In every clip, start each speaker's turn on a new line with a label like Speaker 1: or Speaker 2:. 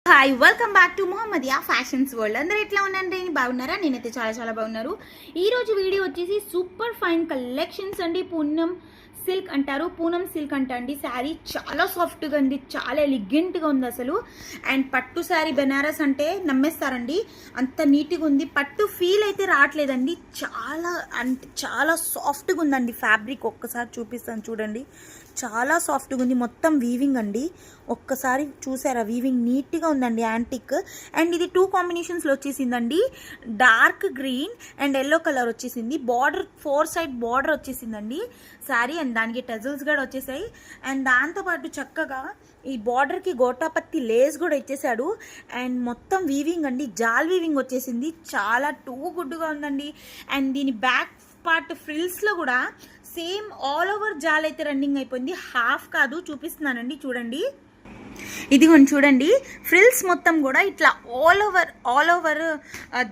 Speaker 1: Hi welcome back to Mohammadiya fashions world. అందరూ ఎట్లా ఉన్నారంటే బాగున్నారా? నేనైతే చాలా బాగున్నారు. ఈరోజు వీడియో వచ్చేసి సూపర్ ఫైన్ కలెక్షన్స్ అండి. పూనం సిల్క్ అంటారు, పూనం సిల్క్ అండి. శారీ చాలా సాఫ్ట్గా ఉంది, చాలా ఎలిగెంట్గా ఉంది అసలు. అండ్ పట్టు శారీ బెనారస్ అంటే నమ్మేస్తారండి, అంత నీట్గా ఉంది. పట్టు ఫీల్ అయితే రావట్లేదండి, చాలా అంటే చాలా సాఫ్ట్గా ఉందండి. ఫ్యాబ్రిక్ ఒక్కసారి చూపిస్తాను చూడండి, చాలా సాఫ్ట్గా ఉంది. మొత్తం వీవింగ్ అండి, ఒక్కసారి చూసారా వీవింగ్ నీట్గా ఉందండి, యాంటిక్. అండ్ ఇది 2 కాంబినేషన్స్లో వచ్చేసిందండి, dark green and yellow colour వచ్చేసింది. బార్డర్ 4 సైడ్ బార్డర్ వచ్చేసిందండి శారీ, అండ్ దానికి టజల్స్ కూడా వచ్చేసాయి. అండ్ దాంతోపాటు చక్కగా ఈ బార్డర్కి గోటాపత్తి లేస్ కూడా ఇచ్చేసాడు. అండ్ మొత్తం వీవింగ్ అండి, జాల్ వీవింగ్ వచ్చేసింది, చాలా టూ గుడ్గా ఉందండి. అండ్ దీని బ్యాక్ పార్ట్ ఫ్రిల్స్లో కూడా సేమ్ ఆల్ ఓవర్ జాల్ అయితే రన్నింగ్ అయిపోయింది, హాఫ్ కాదు. చూపిస్తున్నానండి చూడండి, ఇదిగోండి చూడండి, ఫ్రిల్స్ మొత్తం కూడా ఇట్లా ఆల్ ఓవర్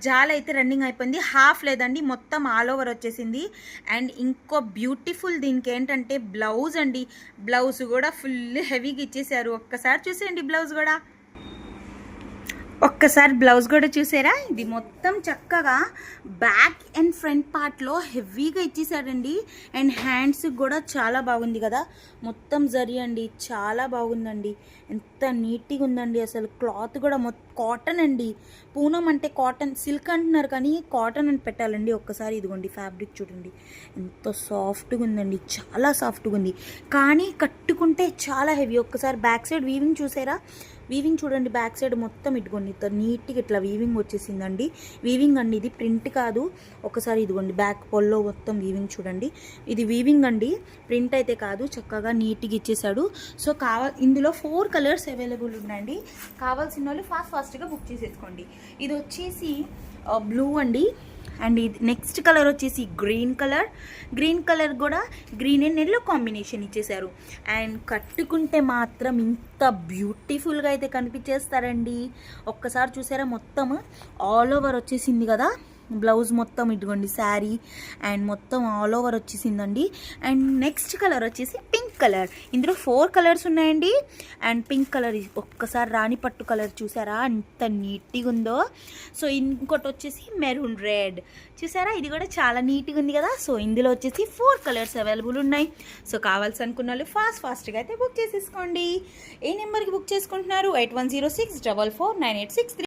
Speaker 1: జాల్ అయితే రన్నింగ్ అయిపోయింది, హాఫ్ లేదండి, మొత్తం ఆల్ ఓవర్ వచ్చేసింది. అండ్ ఇంకో బ్యూటిఫుల్ దీనికి ఏంటంటే బ్లౌజ్ అండి, బ్లౌజ్ కూడా ఫుల్ హెవీగా ఇచ్చేసారు. ఒక్కసారి చూసేయండి బ్లౌజ్ కూడా, ఒక్కసారి బ్లౌజ్ కూడా చూసారా? ఇది మొత్తం చక్కగా బ్యాక్ అండ్ ఫ్రంట్ పార్ట్లో హెవీగా ఇచ్చేసాడండి. అండ్ హ్యాండ్స్ కూడా చాలా బాగుంది కదా, మొత్తం జరీ అండి, చాలా బాగుందండి, ఎంత నీట్గా ఉందండి అసలు. క్లాత్ కూడా కాటన్ అండి, పూనం అంటే కాటన్, సిల్క్ అంటున్నారు కానీ కాటన్ అని పెట్టాలండి. ఒక్కసారి ఇదిగోండి ఫ్యాబ్రిక్ చూడండి, ఎంత సాఫ్ట్గా ఉందండి, చాలా సాఫ్ట్గా ఉంది. కానీ కట్టుకుంటే చాలా హెవీ. ఒక్కసారి బ్యాక్ సైడ్ వీవింగ్ చూసారా? వీవింగ్ చూడండి, బ్యాక్ సైడ్ మొత్తం ఇదిగోండి నీట్గా ఇట్లా వీవింగ్ వచ్చేసిందండి. వీవింగ్ అండి, ఇది ప్రింట్ కాదు. ఒకసారి ఇదిగోండి బ్యాక్ పొల్లో మొత్తం వీవింగ్ చూడండి, ఇది వీవింగ్ అండి, ప్రింట్ అయితే కాదు. చక్కగా నీట్గా ఇచ్చేసాడు. సో ఇందులో 4 కలర్స్ అవైలబుల్ ఉన్నాయండి. కావాల్సిన వాళ్ళు ఫాస్ట్గా బుక్ చేసేసుకోండి. ఇది వచ్చేసి బ్లూ అండి, అండ్ ఇది నెక్స్ట్ కలర్ వచ్చేసి గ్రీన్ కలర్ కూడా గ్రీన్ అండ్ ఎల్లో కాంబినేషన్ ఇచ్చేసారు. అండ్ కట్టుకుంటే మాత్రం ఇంత బ్యూటిఫుల్గా అయితే కనిపించేస్తారండి. ఒక్కసారి చూసారా, మొత్తం ఆల్ ఓవర్ వచ్చేసింది కదా బ్లౌజ్, మొత్తం ఇదిగోండి శారీ అండ్ మొత్తం ఆల్ ఓవర్ వచ్చేసిందండి. అండ్ నెక్స్ట్ కలర్ వచ్చేసి పింక్ కలర్. ఇందులో 4 కలర్స్ ఉన్నాయండి. అండ్ పింక్ కలర్, ఒక్కసారి రాణి పట్టు కలర్ చూసారా ఎంత నీట్గా ఉందో. సో ఇంకోటి వచ్చేసి మెరూన్ రెడ్ చూసారా, ఇది కూడా చాలా నీట్గా ఉంది కదా. సో ఇందులో వచ్చేసి 4 కలర్స్ అవైలబుల్ ఉన్నాయి. సో కావాల్సి అనుకున్న వాళ్ళు ఫాస్ట్గా అయితే బుక్ చేసేసుకోండి. ఏ నెంబర్కి బుక్ చేసుకుంటున్నారు? 8106449863.